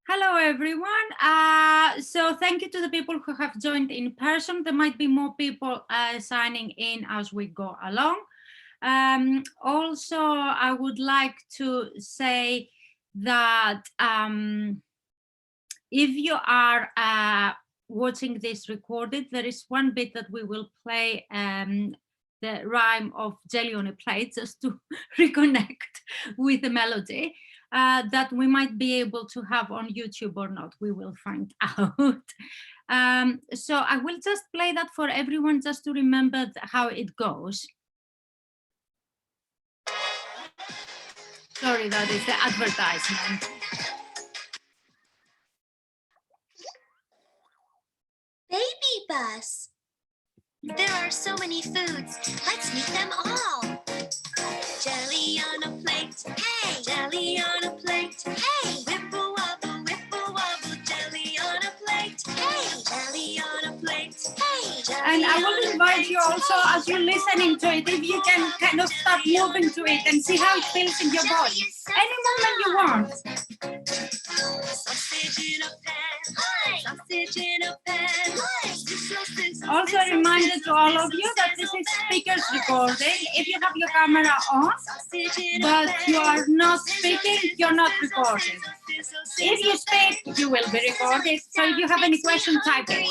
Hello, everyone. So thank you to the people who have joined in person. There might be more people signing in as we go along. Also, I would like to say that if you are watching this recorded, there is one bit that we will play the rhyme of jelly on a plate just to reconnect with the melody. That we might be able to have on YouTube or not. We will find out. So I will just play that for everyone just to remember how it goes. Sorry, that is the advertisement. Baby bus. There are so many foods. Let's meet them all. Jelly on a plate. Hey! Jelly on a plate. Hey! Whipple wobble, jelly on a plate. Hey! Jelly on a plate. Hey! And I will invite you also, as you're listening to it, if you can kind of start moving to it and see how it feels in your body. Any movement you want. Sausage in a pan. Hi! Sausage in a pan. Hi! Also a reminder to all of you that this is speakers recording. If you have your camera on, but you are not speaking, you're not recording. If you speak, you will be recorded. So if you have any question, type it.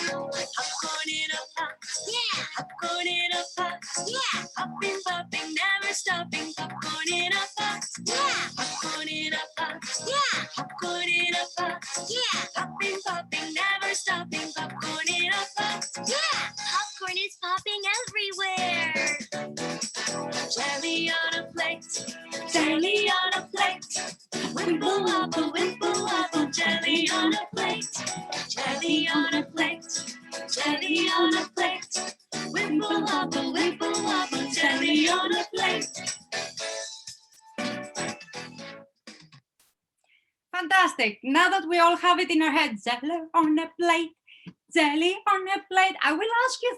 Popcorn in a pot, yeah. Popcorn in a pot, yeah. Popping, popping, never stopping. Popcorn in a pot, yeah. Popcorn in a pot, yeah. Popcorn in a pot, yeah. Popping, popping, never stopping. Popcorn in a pot, yeah. Popcorn is popping everywhere. Jelly on a plate, jelly on a plate. Wimple wobble, jelly on a plate. Jelly on a plate, jelly on a plate. Wimple wobble, jelly on a plate. Fantastic. Now that we all have it in our head, jelly on a plate, jelly on a plate. I will ask you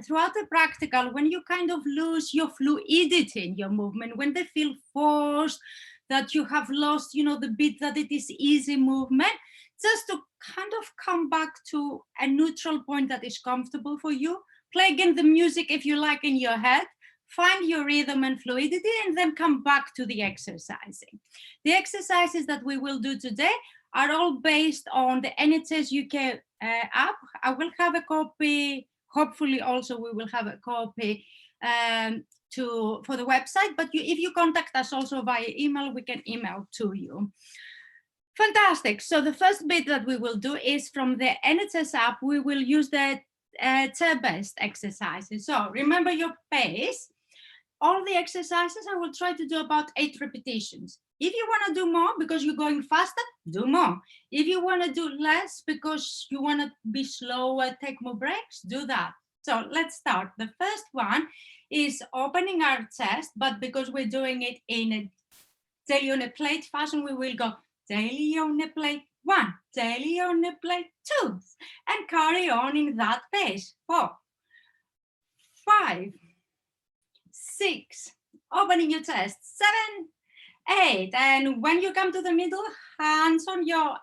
throughout the practical, when you kind of lose your fluidity in your movement, when they feel forced, that you have lost, the bit that it is easy movement, just to kind of come back to a neutral point that is comfortable for you. Play again the music if you like in your head. Find your rhythm and fluidity, and then come back to the exercising. The exercises that we will do today are all based on the NHS UK app. I will have a copy. Hopefully, also we will have a copy for the website. But if you contact us also via email, we can email to you. Fantastic. So the first bit that we will do is from the NHS app. We will use the chair-based exercises. So remember your pace. All the exercises, I will try to do about 8 repetitions. If you want to do more because you're going faster, do more. If you want to do less because you want to be slower, take more breaks, do that. So let's start. The first one is opening our chest, but because we're doing it in a jelly on a plate fashion, we will go jelly on a plate 1, jelly on a plate 2, and carry on in that pace. 4, 5, 6, opening your chest, 7, 8, and when you come to the middle, hands on your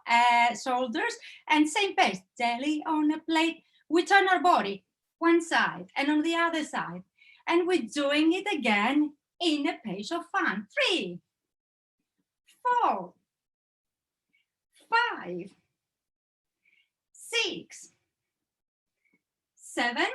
shoulders, and same pace, jelly on a plate. We turn our body one side and on the other side, and we're doing it again in a pace of fun. 3, 4, 5, 6, 7,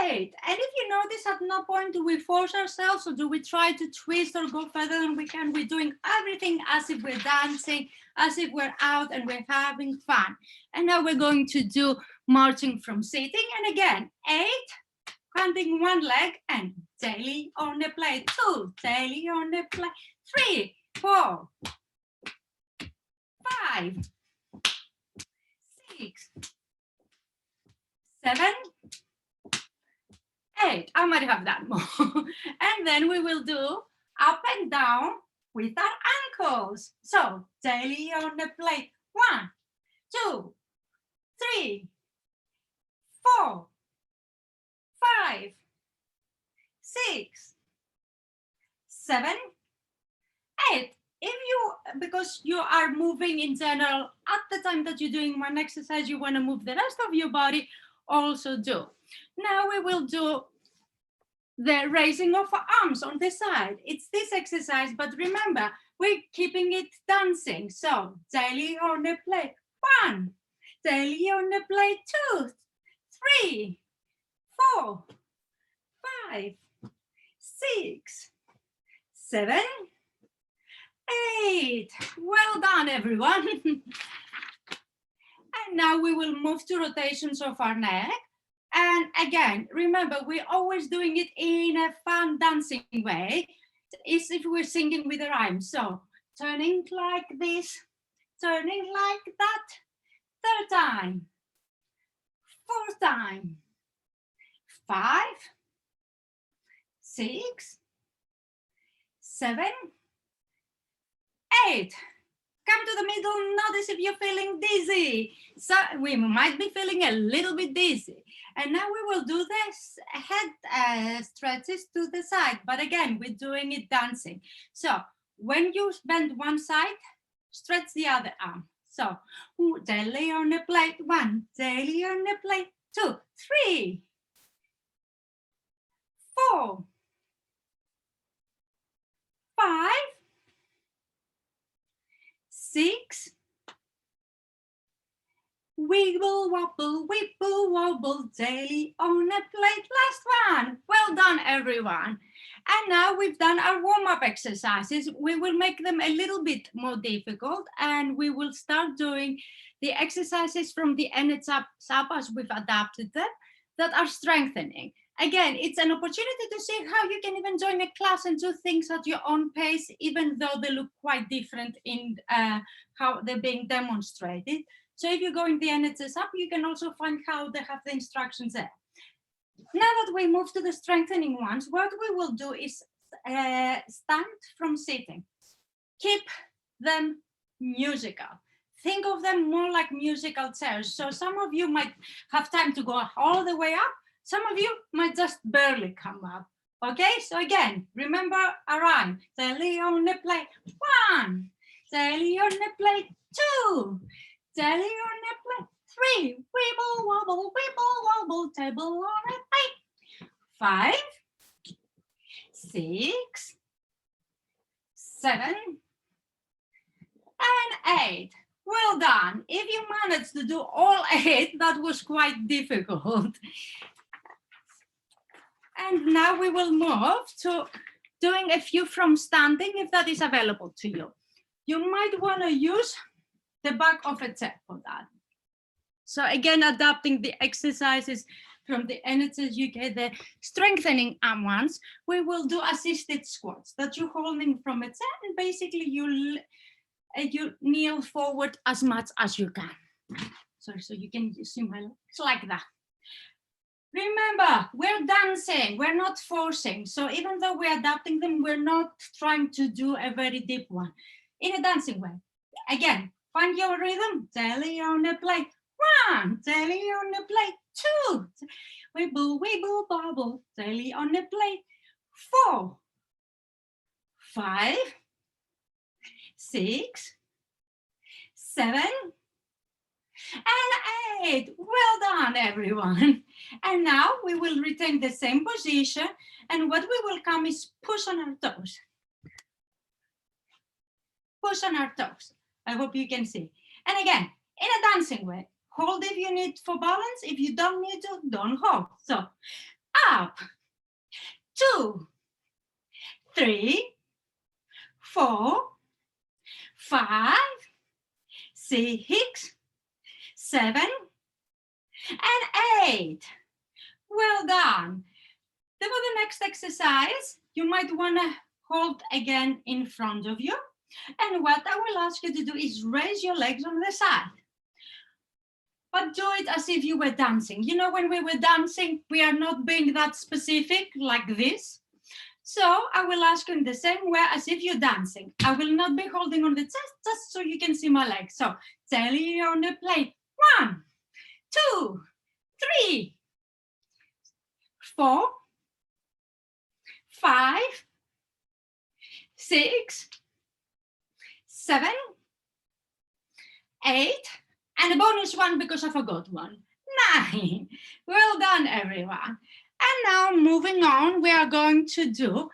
8. And if you notice, at no point do we force ourselves, or do we try to twist or go further than we can. We're doing everything as if we're dancing, as if we're out and we're having fun. And now we're going to do marching from sitting. And again, 8, counting one leg, and jelly on the plate. 2, jelly on the plate. 3, 4, 5, 6, 7, 8. I might have that more. And then we will do up and down with our ankles. So jelly on the plate. 1, 2, 3, 4, 5, 6, 7, 8. if you, because you are moving in general, at the time that you're doing one exercise, you want to move the rest of your body, also do. Now we will do the raising of arms on the side. It's this exercise, but remember, we're keeping it dancing. So daily on the plate, 1, daily on the plate, 2, 3, 4, 5, 6, 7, 8. Well done, everyone. And now we will move to rotations of our neck. And again, remember, we're always doing it in a fun dancing way. It's if we're singing with a rhyme. So turning like this, turning like that, 3rd time, 4th time, 5, 6, 7, 8. Come to the middle, notice if you're feeling dizzy. So we might be feeling a little bit dizzy. And now we will do this head stretches to the side. But again, we're doing it dancing. So when you bend one side, stretch the other arm. So daily on the plate, 1, daily on the plate, 2, 3, 4, 5, 6, wiggle, wobble, daily on a plate. Last one. Well done, everyone. And now we've done our warm-up exercises. We will make them a little bit more difficult, and we will start doing the exercises from the NHS up as we've adapted them that are strengthening. Again, it's an opportunity to see how you can even join a class and do things at your own pace, even though they look quite different in how they're being demonstrated. So if you go in the NHS app, you can also find how they have the instructions there. Now that we move to the strengthening ones, what we will do is stand from sitting. Keep them musical. Think of them more like musical chairs. So some of you might have time to go all the way up. Some of you might just barely come up. Okay, so again, remember a rhyme. Daily on the plate, 1. Daily on the plate, 2. Daily on the plate, 3. Wibble, wobble, table on a plate. 5, 6, 7, and 8. Well done. If you managed to do all 8, that was quite difficult. And now we will move to doing a few from standing, if that is available to you. You might want to use the back of a chair for that. So again, adapting the exercises from the NHS UK, the strengthening arm ones, we will do assisted squats that you're holding from a chair, and basically you kneel forward as much as you can. So you can see my legs like that. Remember, we're dancing, we're not forcing. So even though we're adapting them, we're not trying to do a very deep one in a dancing way. Again, find your rhythm. Daily on the plate, 1. Daily on the plate, 2. Wibble, bobble, daily on the plate, 4, 5, 6, 7, and 8. Well done, everyone. And now we will retain the same position, and what we will come is push on our toes. Push on our toes. I hope you can see. And again, in a dancing way, hold if you need for balance. If you don't need to, don't hold. So up, 2, 3, 4, 5, 6, 7, and 8. Well done. Then for the next exercise, you might want to hold again in front of you. And what I will ask you to do is raise your legs on the side. But do it as if you were dancing. You know, when we were dancing, we are not being that specific like this. So I will ask you in the same way as if you're dancing. I will not be holding on the chest, just so you can see my legs. So daily on the plate, 1, 2, 3, 4, 5, 6, 7, 8, and a bonus one because I forgot one. 9. Well done, everyone. And now moving on, we are going to do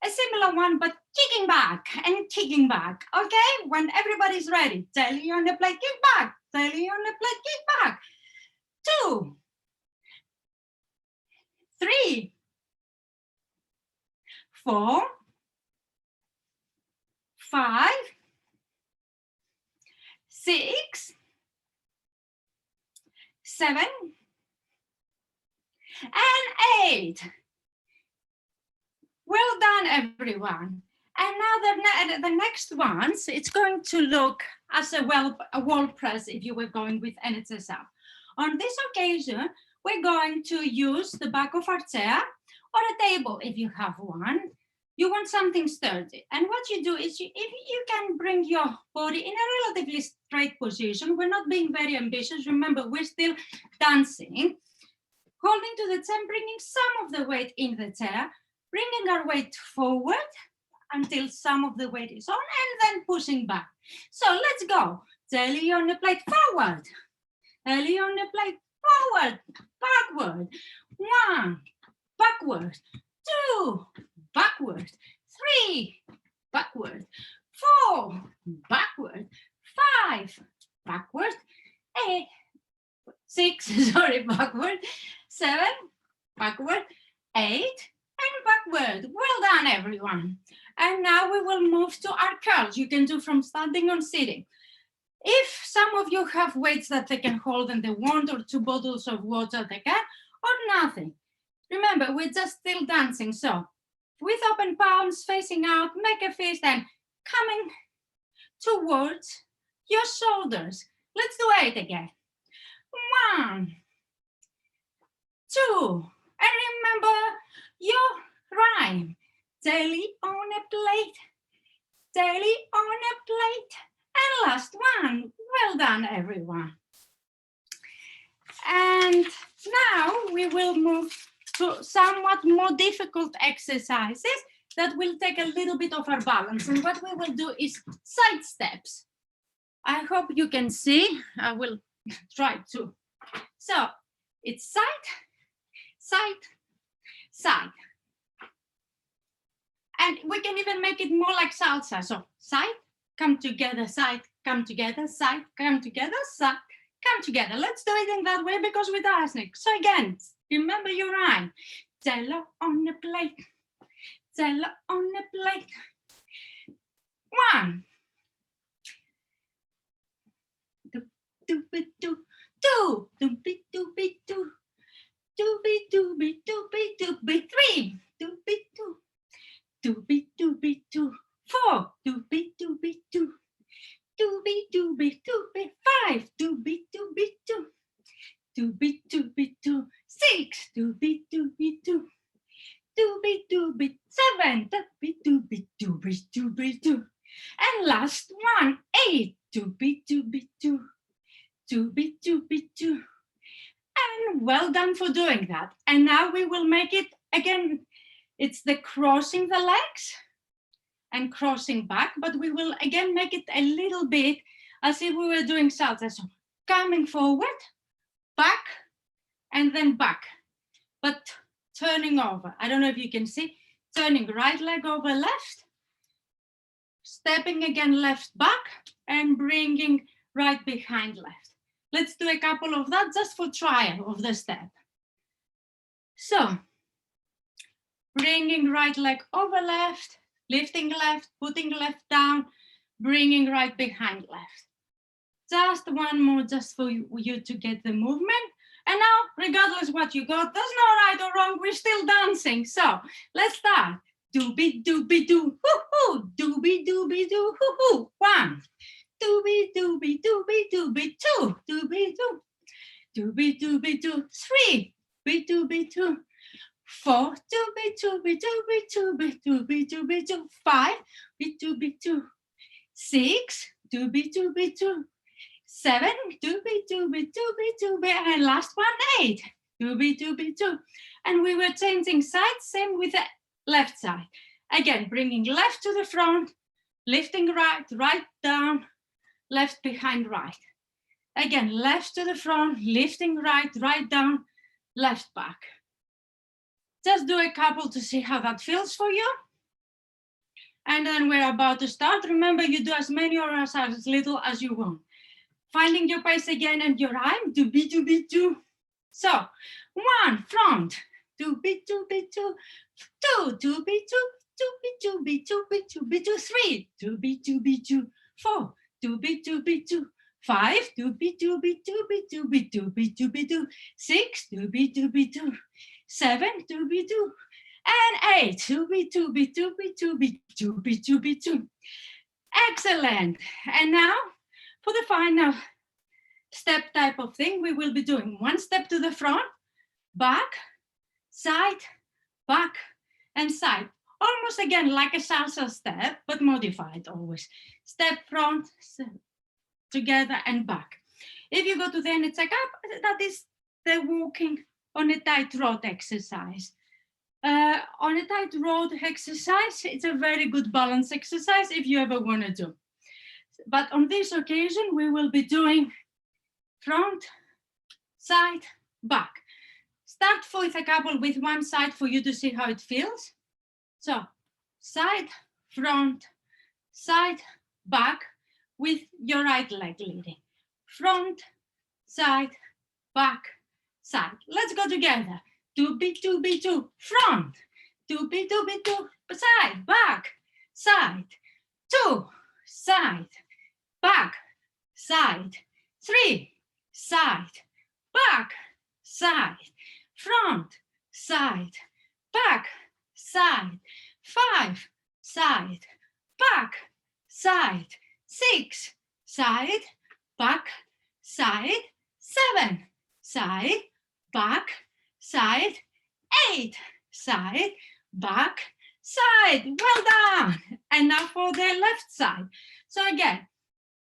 a similar one, but kicking back and kicking back. Okay, when everybody's ready, telly on the plate, kick back. Telly on the plate, kick back. 2, 3, 4, 5, 6, 7, and 8. Well done, everyone. And now the next ones, it's going to look as a wall press if you were going with NHSL. On this occasion, we're going to use the back of our chair or a table if you have one. You want something sturdy. And what you do is if you can bring your body in a relatively straight position. We're not being very ambitious. Remember, we're still dancing. Holding to the chair, bringing some of the weight in the chair, bringing our weight forward until some of the weight is on, and then pushing back. So let's go. Telly on the plate, forward. Telly on the plate, forward, backward. 1, backward. 2, backward. 3, backward. 4, backward. 5, backward. 8, 6, sorry, backward. 7, backward. 8, and backward. Well done, everyone. And now we will move to our curls. You can do from standing or sitting. If some of you have weights that they can hold and they want, or 2 bottles of water they can, or nothing. Remember, we're just still dancing. So with open palms facing out, make a fist and coming towards your shoulders. Let's do 8 again. 1, 2, and remember your rhyme. Telly on a plate, telly on a plate, and last one. Well done, everyone. And now we will move to somewhat more difficult exercises that will take a little bit of our balance. And what we will do is side steps. I hope you can see. I will try to. So it's side, side, side. And we can even make it more like salsa. So side, come together, side, come together, side, come together, side, come together. Let's do it in that way because we're dancing. So again, remember your rhyme. Jello on the plate, jello on the plate. 1, 2, 2, 2, 2, 2, 2, 2, 2, 2, 2, 3, 2, 2. 2, 2, 4, 2, 2, 2, 2, 2, 5, 2, 2, 2, 2, 2, 6, 2, 2, 2, 2, 7, 2, and last one, 8, 2, 2, 2, and well done for doing that. And now we will make it again. It's the crossing the legs and crossing back, but we will again make it a little bit as if we were doing salsa. So coming forward, back, and then back, but turning over. I don't know if you can see, turning right leg over left, stepping again left back, and bringing right behind left. Let's do a couple of that just for trial of the step. So, bringing right leg over left, lifting left, putting left down, bringing right behind left. Just one more just for you to get the movement. And now, regardless what you got, there's no right or wrong, we're still dancing. So let's start. Doobie doobie doo, hoo hoo, doobie doobie doo, hoo hoo. 1, doobie doobie doobie doobie 2, doobie doo, doobie doobie doo, 3, doobie doo. 4, doobie doobie doo, 5, doobie doo, 6, doobie doo, 7, doobie doo, and last one, 8, doobie doo. And we were changing sides, same with the left side. Again, bringing left to the front, lifting right, right down, left behind right. Again, left to the front, lifting right, right down, left back. Just do a couple to see how that feels for you. And then we're about to start. Remember, you do as many or as little as you want. Finding your pace again and your rhyme, do be, do be, do. So, 1, front, do be, do be, do. 2, do be, do. 2 be, 2 be, 2 be, 2 be, 2, 3, 2 be, 2 be, 2, 4, 2 be, 2 be, 2, 5, 2 be, 2 be, 2 be, 2 be, 2 be, 2 be, 2, 6, 2 be, 2 be, 2, 7, 2 be, 2, and 8, 2 be, 2 be, 2 be, 2 be, 2 be, 2 be, 2. Excellent. And now for the final step type of thing, we will be doing 1 step to the front, back, side, back, and side. Almost again like a salsa step, but modified always. Step front, together and back. If you go to the end and check up, that is the walking on a tight road exercise. On a tight road exercise, it's a very good balance exercise if you ever want to do. But on this occasion, we will be doing front, side, back. Start with a couple with one side for you to see how it feels. So side, front, side, back with your right leg leading. Front, side, back, side. Let's go together. 2 be, 2 be, 2, front. 2 be, 2 be, 2, side, back, side. 2, side, back, side. 3, side, back, side. Front, side, back, side. 5, side, back, side. 6, side, back, side. 7, side, back, side. 8, side, back, side. Well done. And now for the left side. So again,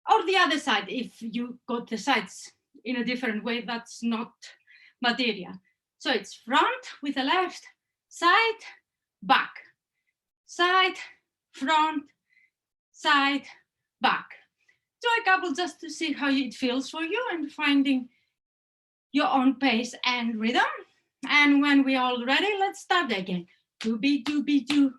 or the other side, if you got the sides in a different way, that's not material. So it's front with the left, side, back, side, front, side, back. Do a couple just to see how it feels for you and finding your own pace and rhythm. And when we're all ready, let's start again. 2 be, 2 be, 2,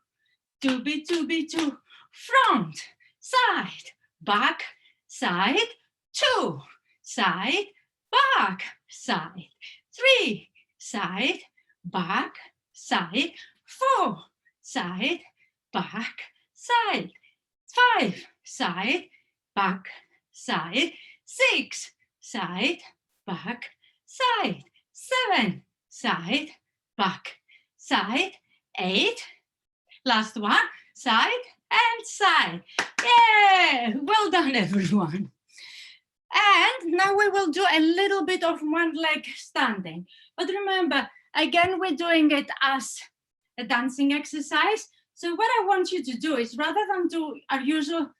2 be, 2 be, 2, front, side, back, side. 2, side, back, side. 3, side, back, side. 4, side, back, side. 5, side, back, side. 6, side, back, side. 7, side, back, side. 8, last one, side and side. Yeah, well done everyone. And now we will do a little bit of one leg standing. But remember, again, we're doing it as a dancing exercise. So what I want you to do is, rather than do our usual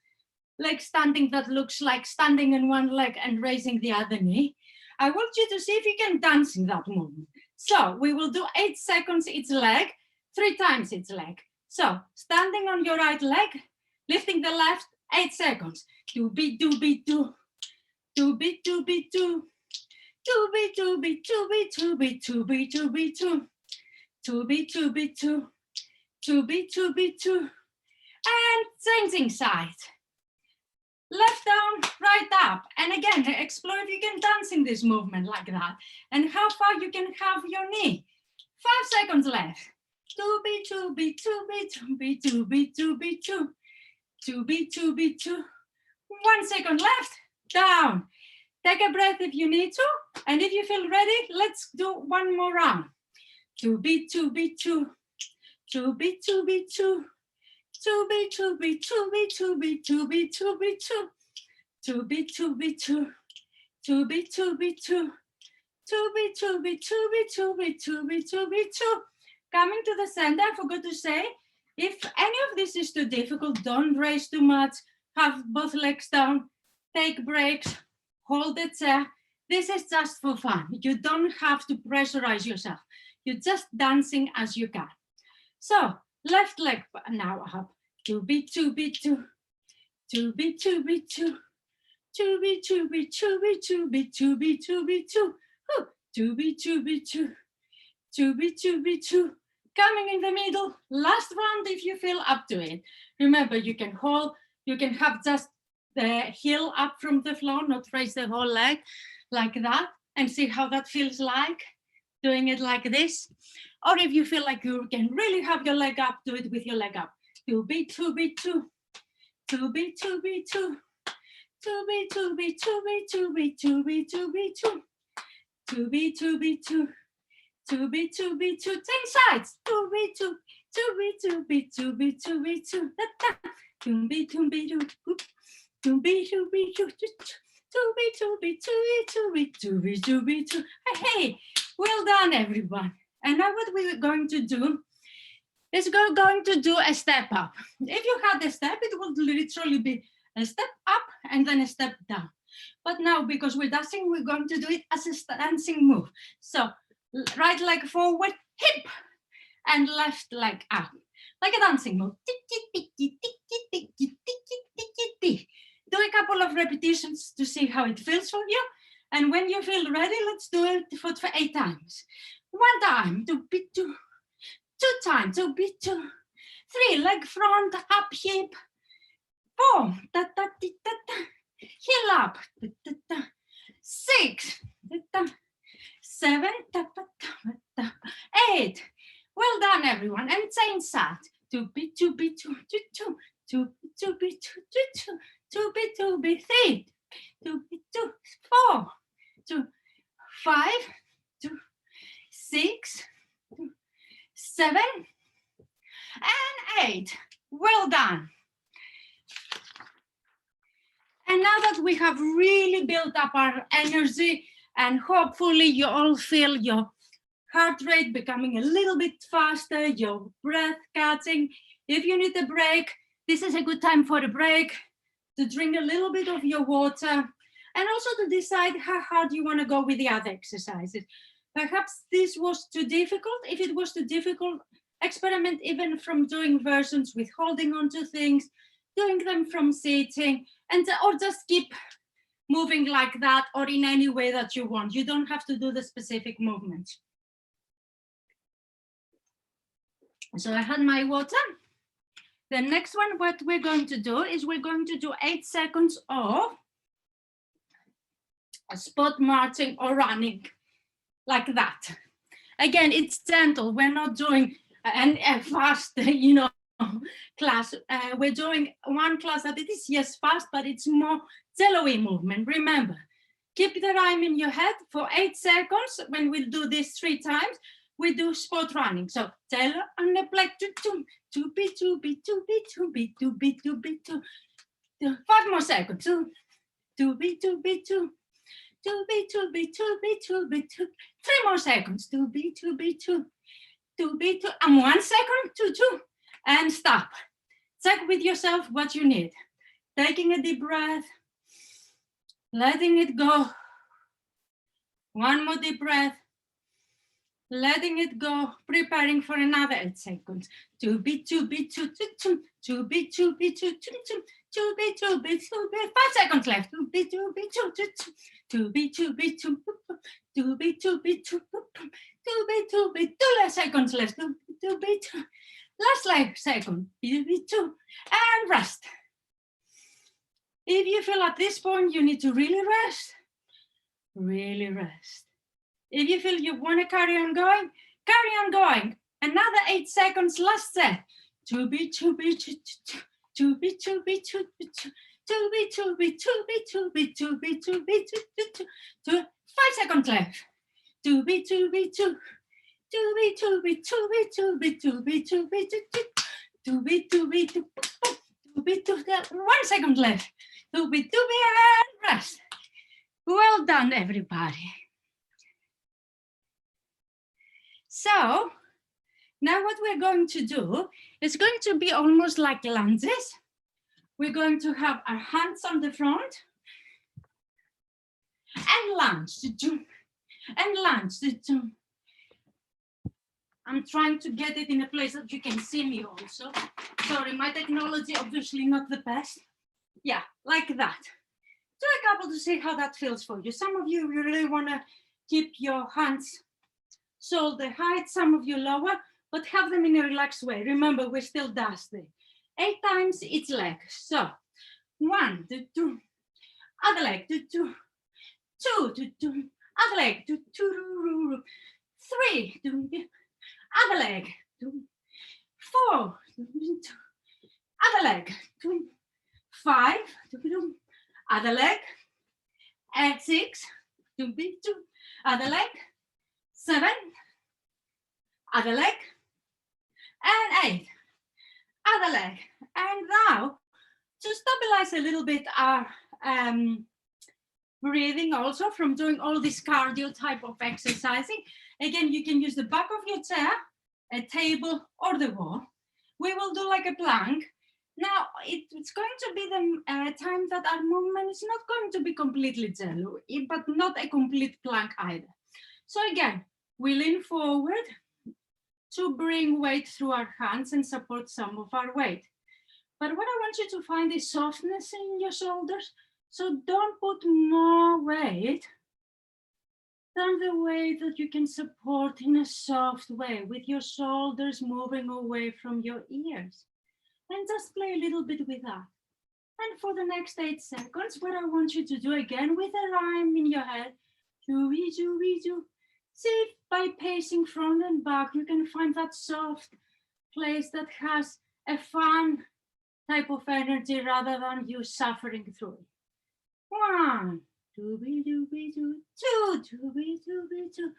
leg standing that looks like standing in one leg and raising the other knee, I want you to see if you can dance in that movement. So we will do 8 seconds each leg, 3 times each leg. So standing on your right leg, lifting the left, 8 seconds. 2 be, 2 be, 2. 2 be, 2 be, 2. 2 be, 2 be, 2 be, 2 be, 2 be, 2 be, 2. 2 be, 2 be, 2. 2 be, 2 be, 2. And changing side. Left down, right up. And again, explore if you can dance in this movement like that. And how far you can have your knee. 5 seconds left. 2 be, 2 be, 2 be, 2 be, 2 be, 2 be, 2. 2 be, 2 be, 2. 1 second left. Down. Take a breath if you need to. And if you feel ready, let's do one more round. 2 be, 2 be, 2. 2 be, 2 be, 2. 2 be, 2 be, 2 be, 2 be, 2 be, 2 be, 2. 2 be, 2 be, 2. 2 be, 2 be, 2. 2 be, 2 be, 2 be, 2 be, 2 be, 2 be, 2. Coming to the center, I forgot to say, if any of this is too difficult, don't raise too much, have both legs down, take breaks, hold the chair. This is just for fun. You don't have to pressurize yourself. You're just dancing as you can. So left leg now up. 2 be, 2 be, 2. to be, to be, to be, to be, to be, to be, to be, to be, to be, to be, to be, to coming in the middle. Last round if you feel up to it. Remember, you can hold, you can have just the heel up from the floor, not raise the whole leg like that, and see how that feels like doing it like this. Or if you feel like you can really have your leg up, do it with your leg up. To be, to be, to be, to be, to be, to be, to be, to be, to be, to be, to be, to be, to be, to be, to 10 sides. To be, to be, to be, to be, to be, to be, to be, to be, to be, to be, to be, to be, to be, to be, to be, to. Hey, well done, everyone. And now what we're going to do is going to do a step up. If you had a step, it would literally be a step up and then a step down. But now, because we're dancing, we're going to do it as a dancing move. So right leg forward, hip, and left leg up, like a dancing move. Do a couple of repetitions to see how it feels for you. And when you feel ready, let's do it for 8 times. 1 time, to be 2. 2 times, to be 2. 3, leg front, up, hip. 4, da, da, di, da, da. Heel up. Da, da, da. 6, da, da. 7, da, da, da, da. 8. Well done, everyone. And same side. To be, to be, to be, to be, to be 3, to be 2, 4, 2, 5, 2, 6, 7, and 8. Well done. And now that we have really built up our energy, and hopefully you all feel your heart rate becoming a little bit faster, your breath catching. If you need a break, this is a good time for a break, to drink a little bit of your water, and also to decide how hard you want to go with the other exercises. Perhaps this was too difficult. If it was too difficult, experiment even from doing versions with holding onto things, doing them from sitting, and or just keep moving like that, or in any way that you want. You don't have to do the specific movements. So I had my water. The next one, what we're going to do is we're going to do 8 seconds of spot marching or running, like that. Again, it's gentle. We're not doing a fast, class. We're doing one class that it is, yes, fast, but it's more jello-y movement. Remember, keep the rhyme in your head for 8 seconds. When we do this 3 times, we do spot running. So jello on the plate, to be, 5 more seconds. To be, 3 more seconds. To be, and 1 second, 2, and stop. Check with yourself what you need. Taking a deep breath, letting it go. 1 more deep breath, letting it go, preparing for another 8 seconds. To be, 5 seconds left. 2 seconds left. Last second. And rest. If you feel at this point you need to really rest, really rest. If you feel you want to carry on going, carry on going. Another 8 seconds, last set. 5 seconds left. 1 second left. And rest. Well done, everybody. So now what we're going to do is going to be almost like lunges. We're going to have our hands on the front and lunge, and lunge. I'm trying to get it in a place that you can see me also. Sorry, my technology obviously not the best. Yeah, like that. Do a couple to see how that feels for you. Some of you really want to keep your hands shoulder height, some of you lower, but have them in a relaxed way. Remember, we're still dusty. 8 times each leg. So 1, 2, 2, other leg, 2, 2, 2, 2, 2, other leg, 2, 2, 3, 2, other leg, 2, 4, 2, other leg, 2, 5, 2, other leg, and 6, 2, 2, other leg, 7, other leg, and 8, other leg. And now, to stabilize a little bit our breathing also from doing all this cardio type of exercising, again, you can use the back of your chair, a table, or the wall. We will do like a plank. Now, it's going to be the time that our movement is not going to be completely jello, but not a complete plank either. So again, we lean forward to bring weight through our hands and support some of our weight. But what I want you to find is softness in your shoulders. So don't put more weight than the weight that you can support in a soft way, with your shoulders moving away from your ears. And just play a little bit with that. And for the next 8 seconds, what I want you to do again with a rhyme in your head, dooey, dooey, doo. See if by pacing front and back, you can find that soft place that has a fun type of energy rather than you suffering through it. 1, dooby, dooby, doo. 2, dooby, dooby, doo.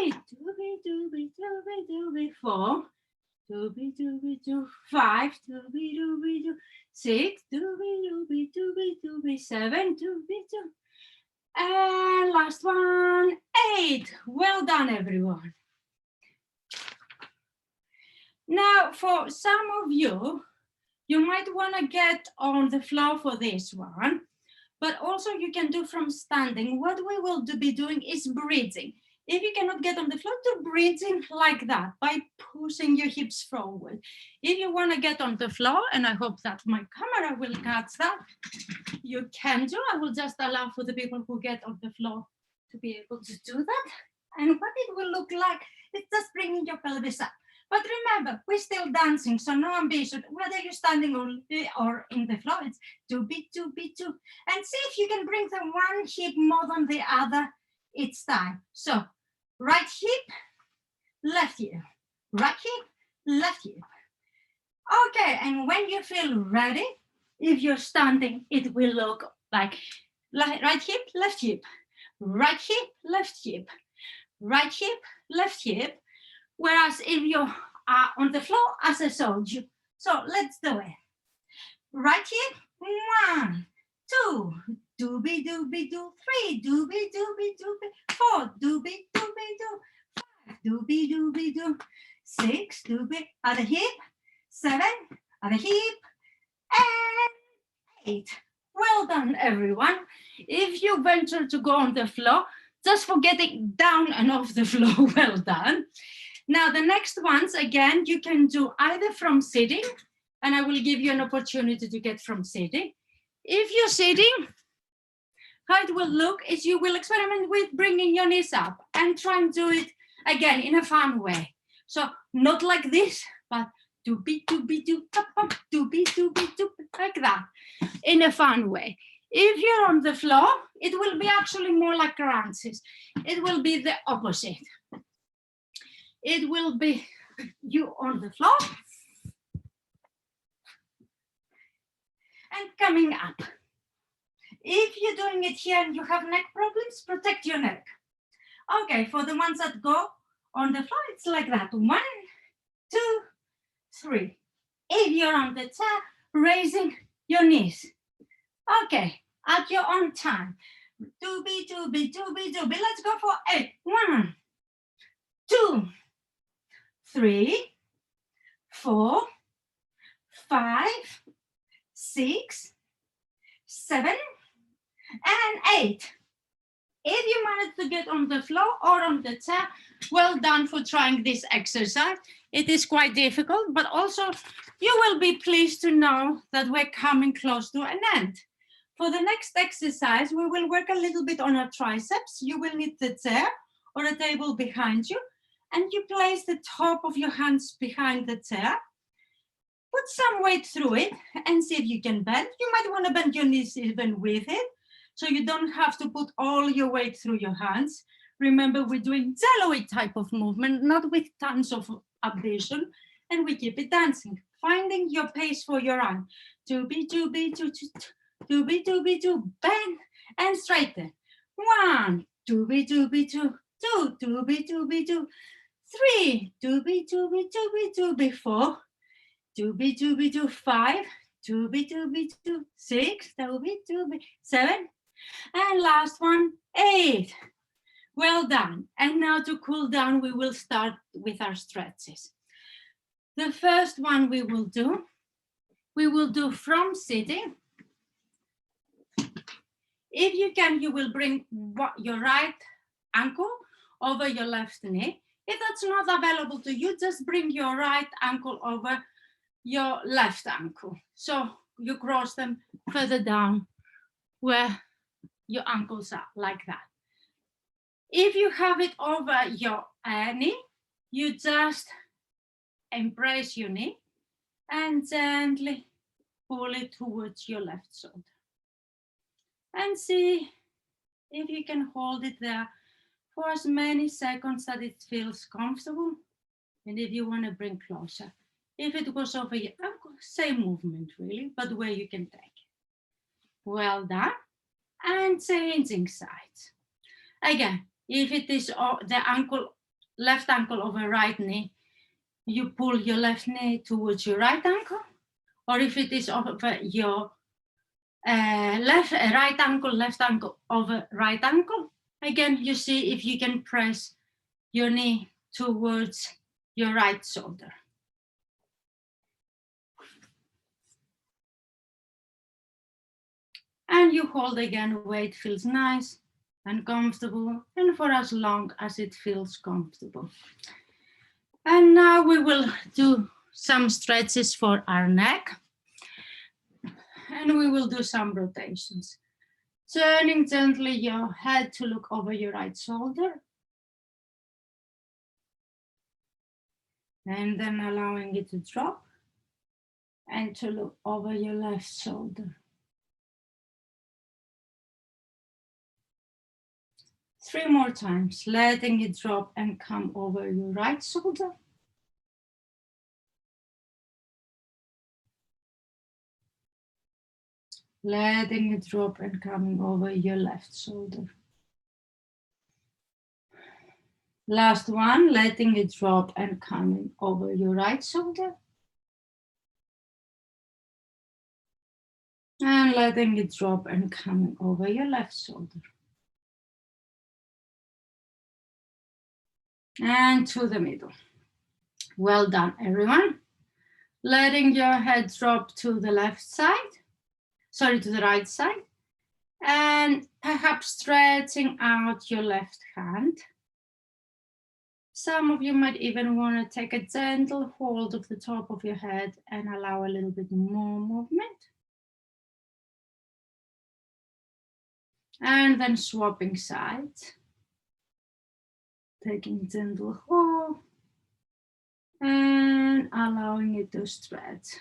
3, dooby, dooby, dooby, dooby. 4, dooby, dooby, doo. 5, dooby, dooby, doo. 6, dooby, dooby, dooby, dooby. 7, dooby, doo. And last one, 8. Well done, everyone. Now, for some of you, you might want to get on the floor for this one, but also you can do from standing. What we will be doing is bridging. If you cannot get on the floor, do bridging like that by pushing your hips forward. If you want to get on the floor, and I hope that my camera will catch that, you can do. I will just allow for the people who get on the floor to be able to do that. And what it will look like is just bringing your pelvis up. But remember, we're still dancing, so no ambition. Whether you're standing or in the floor, it's dooby, dooby, doo. And see if you can bring the one hip more than the other each time. So right hip, left hip, right hip, left hip. Okay, and when you feel ready, if you're standing, it will look like right hip, left hip, right hip, left hip, right hip, left hip. Whereas if you are on the floor, as I showed you. So let's do it. Right hip, 1, 2, dooby, dooby, doo. 3, dooby, dooby, dooby. 4, dooby, dooby, doo. 5, dooby, dooby, doo. 6, dooby, other hip. 7, other hip. And 8. Well done, everyone. If you venture to go on the floor, just for getting down and off the floor, well done. Now, the next ones, again, you can do either from sitting, and I will give you an opportunity to get from sitting. If you're sitting, how it will look is you will experiment with bringing your knees up and try and do it, again, in a fun way. So not like this, but dooby, dooby, doo, dooby, dooby, doo, like that, in a fun way. If you're on the floor, it will be actually more like crunches. It will be the opposite. It will be you on the floor and coming up. If you're doing it here and you have neck problems, protect your neck. Okay, for the ones that go on the floor, it's like that. 1, 2, 3. If you're on the chair, raising your knees. Okay, at your own time. Dooby, dooby, dooby, dooby. Let's go for 8. 1, 2, 3, 4, 5, 6, 7, and 8. If you manage to get on the floor or on the chair, well done for trying this exercise. It is quite difficult, but also you will be pleased to know that we're coming close to an end. For the next exercise, we will work a little bit on our triceps. You will need the chair or a table behind you, and you place the top of your hands behind the chair. Put some weight through it and see if you can bend. You might want to bend your knees even with it, so you don't have to put all your weight through your hands. Remember, we're doing jello-y type of movement, not with tons of abduction, and we keep it dancing, finding your pace for your arm. Doobie, doobie, doobie, doobie, doo, bend and straighten. 1, doobie, doobie, 2, 2, doobie, doobie, 2, 3, doobie, doobie, doobie, doobie, 4, doobie, doobie, doo, 5, doobie, doobie, doo, 6, doobie, doobie, 7, and last one, 8. Well done. And now to cool down, we will start with our stretches. The first one we will do from sitting. If you can, you will bring your right ankle over your left knee. If that's not available to you, just bring your right ankle over your left ankle. So you cross them further down where your ankles are, like that. If you have it over your knee, you just embrace your knee and gently pull it towards your left shoulder. And see if you can hold it there for as many seconds that it feels comfortable. And if you want to bring closer, if it goes over your ankle, same movement really, but where you can take it. Well done. And changing sides. Again, if it is the ankle, left ankle over right knee, you pull your left knee towards your right ankle. Or if it is over your right ankle, left ankle over right ankle, again, you see if you can press your knee towards your right shoulder. And you hold again where it feels nice and comfortable, and for as long as it feels comfortable. And now we will do some stretches for our neck. And we will do some rotations. Turning gently your head to look over your right shoulder. And then allowing it to drop and to look over your left shoulder. 3 more times, letting it drop and come over your right shoulder. Letting it drop and coming over your left shoulder. Last one, letting it drop and coming over your right shoulder. And letting it drop and coming over your left shoulder. And to the middle. Well done, everyone. Letting your head drop to the left side, to the right side, and perhaps stretching out your left hand. Some of you might even want to take a gentle hold of the top of your head and allow a little bit more movement. And then swapping sides. Taking gentle hold and allowing it to stretch.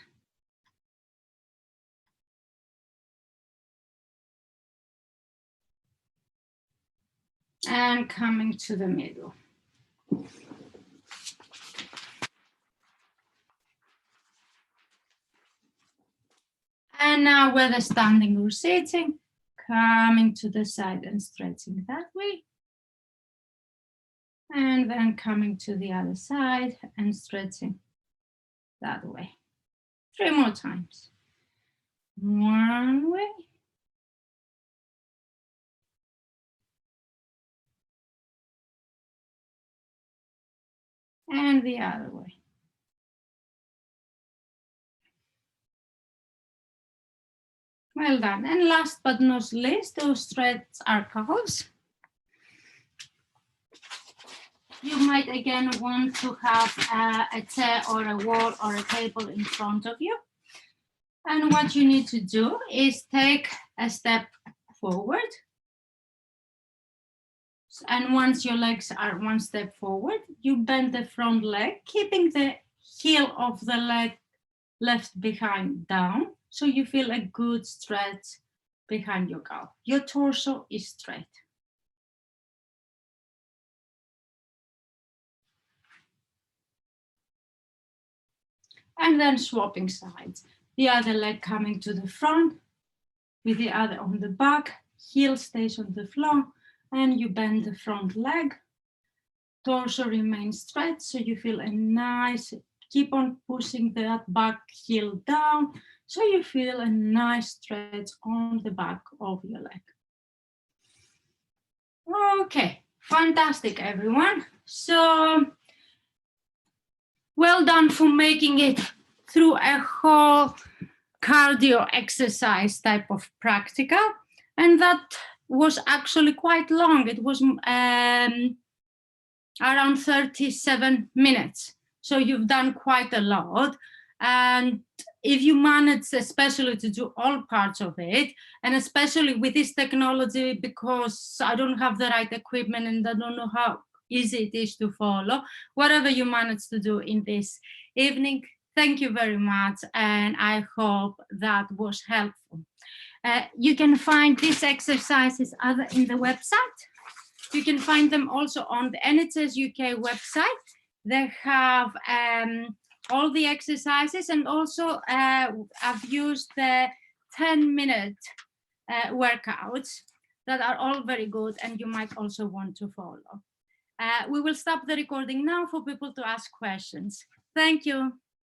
And coming to the middle. And now whether standing or sitting, coming to the side and stretching that way. And then coming to the other side and stretching that way. 3 more times. One way. And the other way. Well done. And last but not least, to stretch our calves. You might again want to have a chair or a wall or a table in front of you. And what you need to do is take a step forward. And once your legs are one step forward, you bend the front leg, keeping the heel of the leg left behind down. So you feel a good stretch behind your calf. Your torso is straight. And then swapping sides. The other leg coming to the front with the other on the back, heel stays on the floor, and you bend the front leg. Torso remains straight, so you feel a nice, keep on pushing that back heel down, so you feel a nice stretch on the back of your leg. Okay, fantastic, everyone. So, well done for making it through a whole cardio exercise type of practical. And that was actually quite long. It was around 37 minutes. So you've done quite a lot. And if you manage especially to do all parts of it, and especially with this technology, because I don't have the right equipment and I don't know how easy it is to follow, whatever you manage to do in this evening, thank you very much. And I hope that was helpful. You can find these exercises in the website. You can find them also on the NHS UK website. They have all the exercises, and also I've used the 10-minute workouts that are all very good, and you might also want to follow. We will stop the recording now for people to ask questions. Thank you.